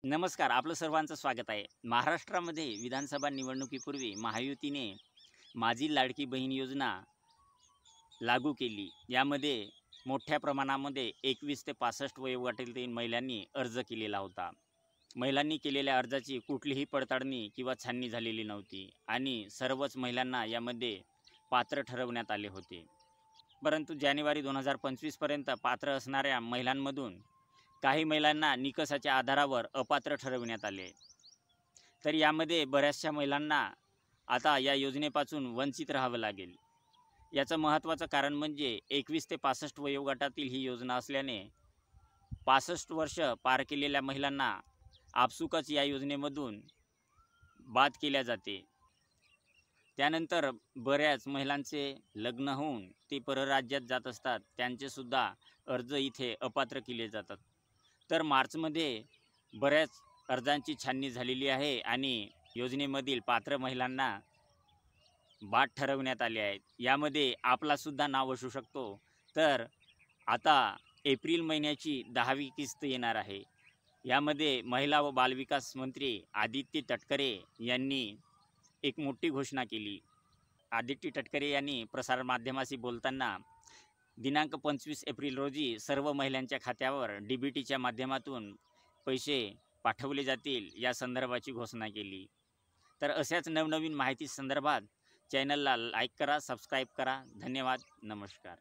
नमस्कार, आपलं सर्वांचं स्वागत आहे. महाराष्ट्रामध्ये विधानसभा निवडणुकीपूर्वी महायुतीने माझी लाडकी बहीण योजना लागू केली. यामध्ये मोठ्या प्रमाणामध्ये 21 ते 65 वयोगटातील महिलांनी अर्ज केलेला होता. महिलांनी केलेल्या अर्जाची कुठलीही पडताळणी किंवा छाननी झालेली नव्हती आणि सर्वच महिलांना यामध्ये पात्र ठरवण्यात आले होते. परंतु जानेवारी 2025 पर्यंत पात्र असणाऱ्या महिलांमधून काही महिलांना निकषाच्या आधारावर अपात्र ठरविण्यात आले. तर यामध्ये बऱ्याचशा महिलांना आता या योजनेपासून वंचित राहावं लागेल. याचं महत्त्वाचं कारण म्हणजे 21 ते 65 वयोगटातील ही योजना असल्याने 65 वर्ष पार केलेल्या महिलांना आपसुकच या योजनेमधून बाद केल्या जाते. त्यानंतर बऱ्याच महिलांचे लग्न होऊन ते परराज्यात जात असतात. त्यांचेसुद्धा अर्ज इथे अपात्र केले जातात. तर मार्चमध्ये बऱ्याच अर्जांची छाननी झालेली आहे आणि योजनेमधील पात्र महिलांना बाद ठरवण्यात आले आहेत. यामध्ये आपलासुद्धा नाव असू शकतो. तर आता एप्रिल महिन्याची 10वी किस्त येणार आहे. यामध्ये महिला व बालविकास मंत्री आदित्य तटकरे यांनी एक मोठी घोषणा केली. आदित्य तटकरे यांनी प्रसारमाध्यमाशी बोलताना दिनांक 25 एप्रिल रोजी सर्व महिलांच्या खात्यावर DBTच्या माध्यमातून पैसे पाठवले जातील या संदर्भाची घोषणा केली. तर अशाच नवनवीन माहिती संदर्भात चॅनलला लाईक करा, सबस्क्राईब करा. धन्यवाद. नमस्कार.